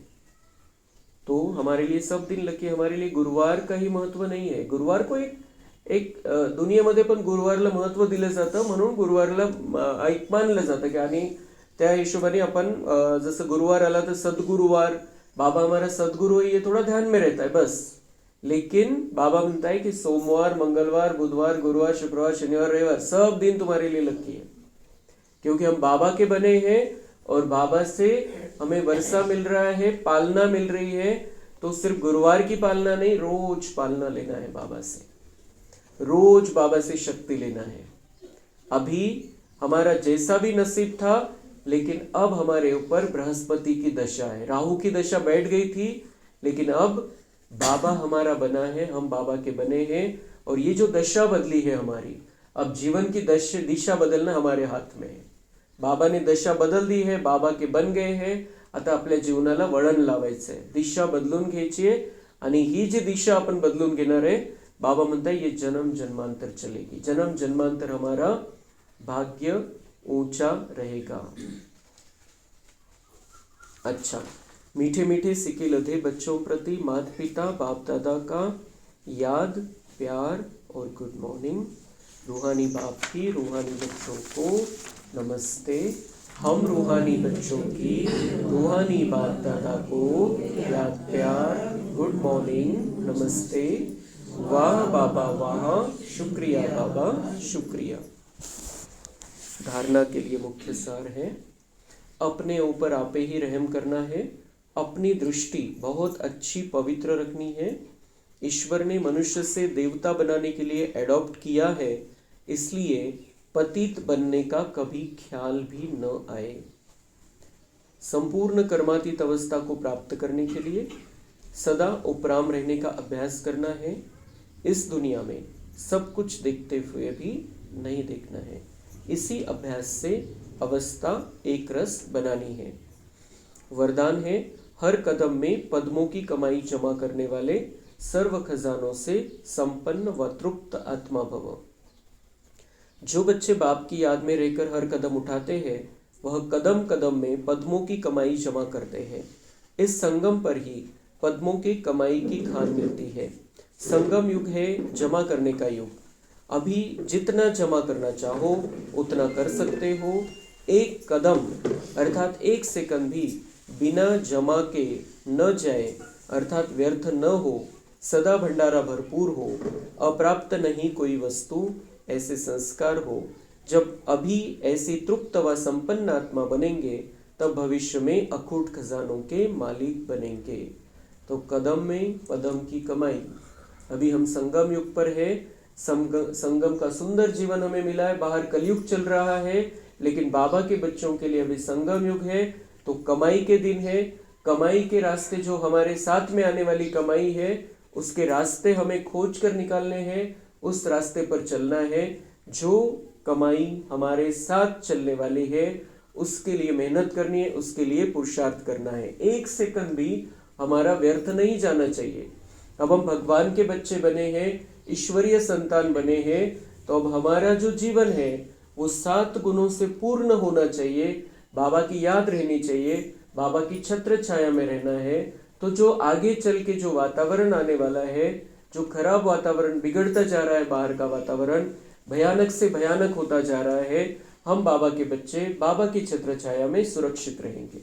[SPEAKER 1] तो हमारे लिए सब दिन लकी। हमारे लिए गुरुवार का ही महत्व नहीं है। गुरुवार को एक दुनियेमध्ये पण गुरुवारला महत्व दिलं जातं, म्हणून गुरुवारला एक मानलं जातं की, आणि त्या हिशोबाने अपन जैसे गुरुवार आला तो सदगुरुवार, बाबा हमारा सदगुरु है, ये थोड़ा ध्यान में रहता है बस। लेकिन बाबा म्हणता है कि सोमवार, मंगलवार, बुधवार, गुरुवार, शुक्रवार, शनिवार, रविवार सब दिन तुम्हारे लिए लकी है। क्योंकि हम बाबा के बने हैं और बाबा से हमें वर्षा मिल रहा है, पालना मिल रही है। तो सिर्फ गुरुवार की पालना नहीं, रोज पालना लेना है बाबा से। रोज बाबा से शक्ति लेना है। अभी हमारा जैसा भी नसीब था, लेकिन अब हमारे ऊपर बृहस्पति की दशा है। राहु की दशा बैठ गई थी, लेकिन अब बाबा हमारा बना है, हम बाबा के बने हैं। और ये जो दशा बदली है हमारी, अब जीवन की दिशा बदलना हमारे हाथ में है। बाबा ने दशा बदल दी है, बाबा के बन गए हैं। आता आपल्या जीवनाला वळण लावायचं आहे, दिशा बदलून घ्यायची आहे। आणि ही जी दिशा आपण बदलून घेणार आहे, बाबा म्हणता ये जन्म जन्मांतर चलेगी। जन्म जन्मांतर हमारा भाग्य ऊंचा रहेगा। अच्छा, मीठे मीठे सिके लधे बच्चों प्रति माता पिता बाप दादा का याद, प्यार और गुड मॉर्निंग। रूहानी बाप की रूहानी बच्चों को नमस्ते। हम रूहानी बच्चों की रूहानी बाप दादा को याद, प्यार, गुड मॉर्निंग। नमस्ते। वाह बाबा वाह, शुक्रिया बाबा शुक्रिया। धारणा के लिए मुख्य सार है, अपने ऊपर आपे ही रहम करना है, अपनी दृष्टि बहुत अच्छी पवित्र रखनी है। ईश्वर ने मनुष्य से देवता बनाने के लिए एडॉप्ट किया है, इसलिए पतित बनने का कभी ख्याल भी न आए। संपूर्ण कर्मातीत अवस्था को प्राप्त करने के लिए सदा उपराम रहने का अभ्यास करना है। इस दुनिया में सब कुछ देखते हुए भी नहीं देखना है। इसी अभ्यास से अवस्था एक रस बनानी है। वरदान है, हर कदम में पद्मों की कमाई जमा करने वाले सर्व खजानों से संपन्न व तृप्त आत्मा भव। जो बच्चे बाप की याद में रहकर हर कदम उठाते हैं, वह कदम कदम में पद्मों की कमाई जमा करते हैं। इस संगम पर ही पद्मों की कमाई की खान मिलती है। संगम युग है जमा करने का युग। अभी जितना जमा करना चाहो उतना कर सकते हो। एक कदम अर्थात एक सेकंड भी बिना जमा के न जाए, अर्थात व्यर्थ न हो। सदा भंडारा भरपूर हो, अप्राप्त नहीं कोई वस्तु, ऐसे संस्कार हो। जब अभी ऐसी तृप्त व संपन्न आत्मा बनेंगे, तब भविष्य में अखूट खजानों के मालिक बनेंगे। तो कदम में पदम की कमाई। अभी हम संगम युग पर है। संगम का सुंदर जीवन हमें मिला है। बाहर कलयुग चल रहा है, लेकिन बाबा के बच्चों के लिए अभी संगम युग है। तो कमाई के दिन है। कमाई के रास्ते, जो हमारे साथ में आने वाली कमाई है, उसके रास्ते हमें खोज कर निकालने हैं। उस रास्ते पर चलना है। जो कमाई हमारे साथ चलने वाली है, उसके लिए मेहनत करनी है, उसके लिए पुरुषार्थ करना है। एक सेकंड भी हमारा व्यर्थ नहीं जाना चाहिए। अब हम भगवान के बच्चे बने हैं, ईश्वरीय संतान बने हैं, तो अब हमारा जो जीवन है वो 7 गुणों से पूर्ण होना चाहिए। बाबा की याद रहनी चाहिए, बाबा की छत्र छाया में रहना है। तो जो आगे चल के जो वातावरण आने वाला है, जो खराब वातावरण बिगड़ता जा रहा है, बाहर का वातावरण भयानक से भयानक होता जा रहा है, हम बाबा के बच्चे बाबा की छत्र छाया में सुरक्षित रहेंगे।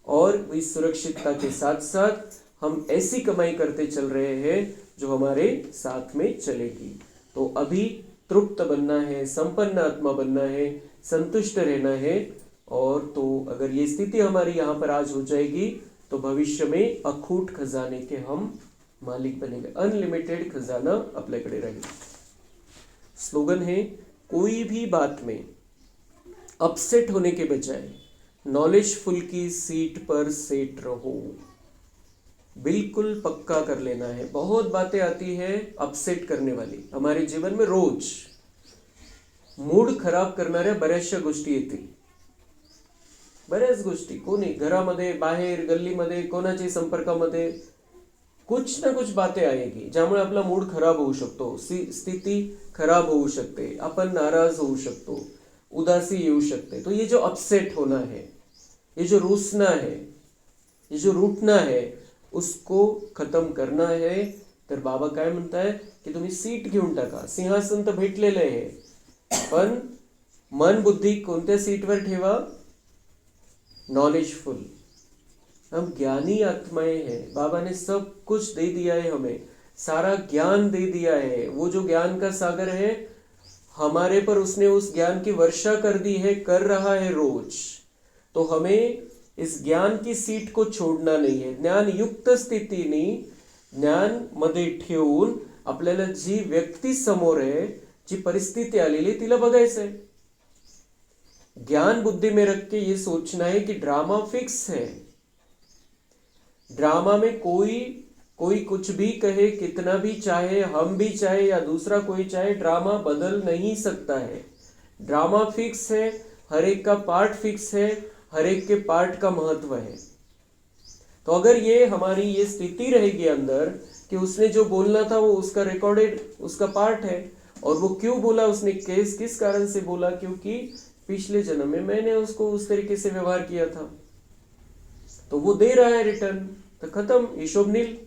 [SPEAKER 1] और इस सुरक्षितता के साथ साथ हम ऐसी कमाई करते चल रहे हैं जो हमारे साथ में चलेगी। तो अभी तृप्त बनना है, संपन्न आत्मा बनना है, संतुष्ट रहना है। और तो अगर ये स्थिति हमारी यहाँ पर आज हो जाएगी, तो भविष्य में अखूट खजाने के हम मालिक बनेंगे। अनलिमिटेड खजाना आपल्याकडे राहील। स्लोगन है, कोई भी बात में अपसेट होने के बजाय नॉलेजफुल की सीट पर सेट रहो। बिल्कुल पक्का कर लेना है। बहुत बातें आती है अपसेट करने वाली हमारे जीवन में। रोज मूड खराब करणाऱ्या बऱ्याचशा गोष्टी येतील। बऱ्याच गोष्टी, कोणी घरामध्ये, बाहेर, गल्लीमध्ये, कोणाच्या संपर्कामध्ये कुछ ना कुछ बातें आएगी, ज्यामुळे आपला मूड खराब होऊ शकतो, स्थिती खराब होऊ शकते, आपण नाराज होऊ शकतो, उदासी येऊ शकते। तो ये जो अपसेट होना है, ये जो रूसना है, ये जो रूठना है, उसको खत्म करना है। तर बाबा काय म्हणताय की तुम्ही सीट घेऊन टाका। सिंहासन तर भेटलेलं आहे, पण मन बुद्धी कोणत्या सीटवर ठेवा? नॉलेजफुल। हम ज्ञानी आत्माएं हैं। बाबा ने सब कुछ दे दिया है, हमें सारा ज्ञान दे दिया है। वो जो ज्ञान का सागर है हमारे पर, उसने उस ज्ञान की वर्षा कर दी है, कर रहा है रोज। तो हमें इस ज्ञान की सीट को छोड़ना नहीं है। ज्ञान युक्त स्थितीने ज्ञान मध्ये ठेवून आपल्याला जी व्यक्ती समोर आहे, जी परिस्थिती आलेली, तिला बघायचं है। ज्ञान बुद्धि में रख के ये सोचना है कि ड्रामा फिक्स है। ड्रामा में कोई कुछ भी कहे, कितना भी चाहे, हम भी चाहे या दूसरा कोई चाहे, ड्रामा बदल नहीं सकता है। ड्रामा फिक्स है, हर एक का पार्ट फिक्स है, हर एक के पार्ट का महत्व है। तो अगर ये हमारी ये स्थिति रहेगी अंदर कि उसने जो बोलना था वो उसका रिकॉर्डेड, उसका पार्ट है, और वो क्यों बोला, उसने किस कारण से बोला, क्योंकि पिछले जन्म में मैंने उसको उस तरीके से व्यवहार किया था, तो वो दे रहा है रिटर्न, तो खत्म, हिशोब नील।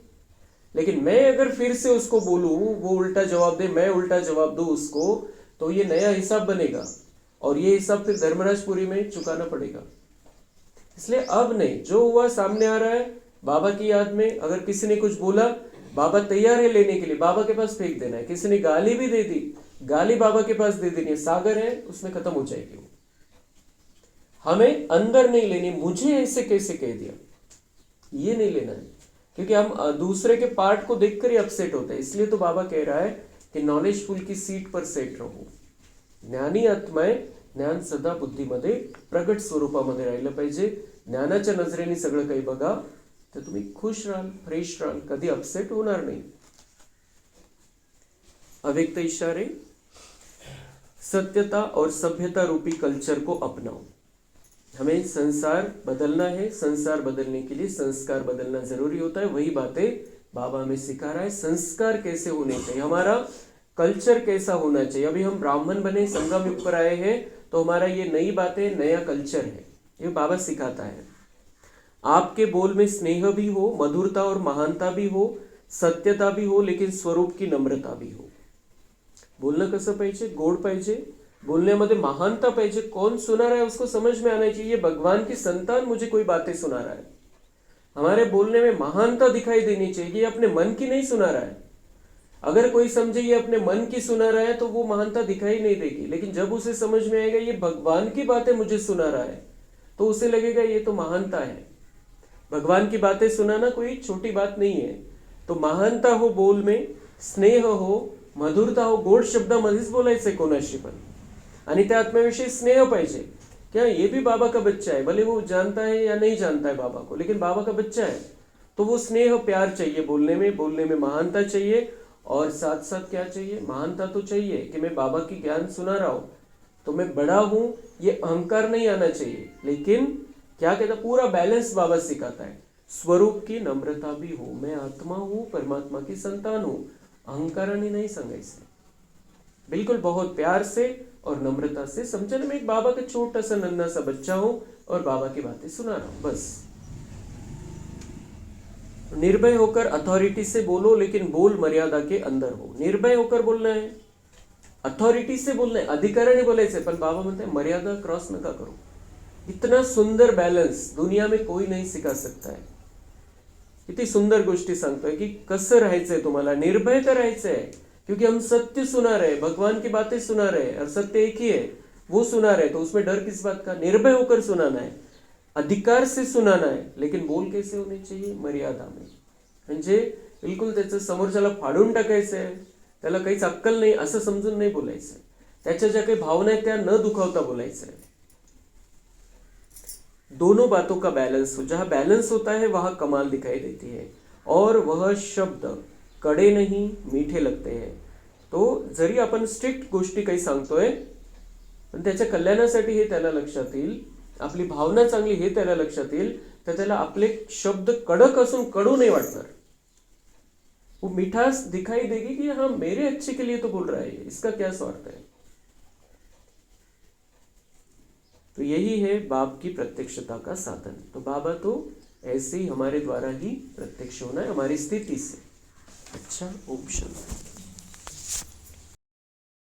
[SPEAKER 1] लेकिन मैं अगर फिर से उसको बोलूं, वो उल्टा जवाब दे, मैं उल्टा जवाब दूं उसको, तो ये नया हिसाब बनेगा, और ये हिसाब फिर धर्मराजपुरी में चुकाना पड़ेगा। इसलिए अब नहीं, जो हुआ सामने आ रहा है, बाबा की याद में अगर किसी ने कुछ बोला, बाबा तैयार है लेने के लिए, बाबा के पास फेंक देना है। किसी ने गाली भी दे दी, गाली बाबा के पास दे देनी है, सागर है उसमें खत्म हो जाएगी वो। हमें अंदर नहीं लेनी, मुझे ऐसे कैसे कह दिया, ये नहीं लेना है, क्योंकि हम दूसरे के पार्ट को देखकर ही अपसेट होते हैं। इसलिए तो बाबा कह रहा है की नॉलेजफुल की सीट पर सेट रहो। ज्ञानी आत्माय ज्ञान सदा बुद्धीमध्ये प्रगट स्वरूपामध्ये राहिलं पाहिजे। ज्ञानाच्या नजरेने सगळं काही बघा, तर तुम्ही खुश राहाल, फ्रेश राहाल, कधी अपसेट होणार नाही। अव्यक्त इशारे, सत्यता और सभ्यता रूपी कल्चर को अपनाओ। हमें संसार बदलना है, संसार बदलने के लिए संस्कार बदलना जरूरी होता है। वही बातें बाबा हमें सिखा रहा है। संस्कार कैसे होने चाहिए, हमारा कल्चर कैसा होना चाहिए। अभी हम ब्राह्मण बने, संगम युग पर आए हैं, तो हमारा ये नई बातें, नया कल्चर है, ये बाबा सिखाता है। आपके बोल में स्नेह भी हो, मधुरता और महानता भी हो, सत्यता भी हो, लेकिन स्वरूप की नम्रता भी हो। बोलणं कसं पाहिजे, गोड पाहिजे, बोलण्यामध्ये महानता पाहिजे। कौन सुना रहा है उसको समझ में आना चाहिए, भगवान की संतान मुझे कोई बातें सुना रहा है। हमारे बोलने में महानता दिखाई देनी चाहिए, ये अपने मन की नहीं सुना रहा है। अगर कोई समझे ये अपने मन की सुना रहा है तो वो महानता दिखाई नहीं देगी, लेकिन जब उसे समझ में आएगा ये भगवान की बातें मुझे सुना रहा है, तो उसे लगेगा ये तो महानता है। भगवान की बातें सुनाना कोई छोटी बात नहीं है। तो महानता हो बोल में, स्नेह हो, मधुरता हो, गोड शब्दामध्येच बोलायचंय कोणाशी पण, आणि त्या आत्म्याविषयी स्नेह पाहिजे। क्या ये भी बाबा का बच्चा है, भले वो जानता है या नहीं जानता है बाबा को, लेकिन बाबा का बच्चा है, तो वो स्नेह प्यार चाहिए बोलने में महानता चाहिए। और साथ साथ क्या चाहिए, महानता तो चाहिए कि मैं बाबा की ज्ञान सुना रहा हूं तो मैं बड़ा हूं, ये अहंकार नहीं आना चाहिए। लेकिन क्या कहता, पूरा बैलेंस बाबा सिखाता है। स्वरूप की नम्रता भी हो, मैं आत्मा हूं, परमात्मा की संतान हूं, अहंकाराने नहीं सांगायचं, बिल्कुल बहुत प्यार से और नम्रता से समझना। मैं एक बाबा का छोटा सा नन्हा सा बच्चा हूं और बाबा की बातें सुना रहा हूं, बस। निर्भय होकर अथॉरिटी से बोलो, लेकिन बोल मर्यादा के अंदर हो। निर्भय होकर बोलना है, अथॉरिटी से बोलना है, अधिकाराने बोलायचंय, पण बाबा म्हणते हैं मर्यादा क्रॉस नका करो। इतना सुंदर बैलेंस दुनिया में कोई नहीं सिखा सकता है। किती सुंदर गोष्टी सांगतोय की कसं राहायचंय तुम्हाला, निर्भय करायचंय, क्योंकि हम सत्य सुना रहे, भगवान की बातें सुना रहे, और सत्य एक ही है, वो सुना रहे, तो उसमें डर किस बात का। निर्भय होकर सुनाना है, अधिकार से सुनाना है, लेकिन बोल कैसे होने चाहिए, मर्यादा में। म्हणजे बिलकुल त्याचं समोरच्याला फाडून टाकायचंय, त्याला काहीच अक्कल नाही असं समजून नाही बोलायचं, त्याच्या ज्या काही भावना आहेत त्या न दुखावता बोलायचं है। दोनों बातों का बैलेंस हो, जहां बैलेंस होता है वहां कमाल दिखाई देती है, और वह शब्द कड़े नहीं मीठे लगते हैं। तो जरी आपण स्ट्रिक्ट गोष्टी काही सांगतोय, पण त्याच्या कल्याणासाठी हे त्याला लक्षात येईल, आपली भावना चांगली हे त्याला लक्षात येईल, तर त्याला आपले शब्द कडक असून कडू नाही वाटणार। वो मिठास दिखाई देगी कि हाँ मेरे अच्छे के लिए तो बोल रहा है, इसका क्या स्वार्थ है। तो यही है बाप की प्रत्यक्षता का साधन। तो बाबा तो ऐसे ही हमारे द्वारा ही प्रत्यक्ष होना है, हमारी स्थिति से। अच्छा, ओम शांति।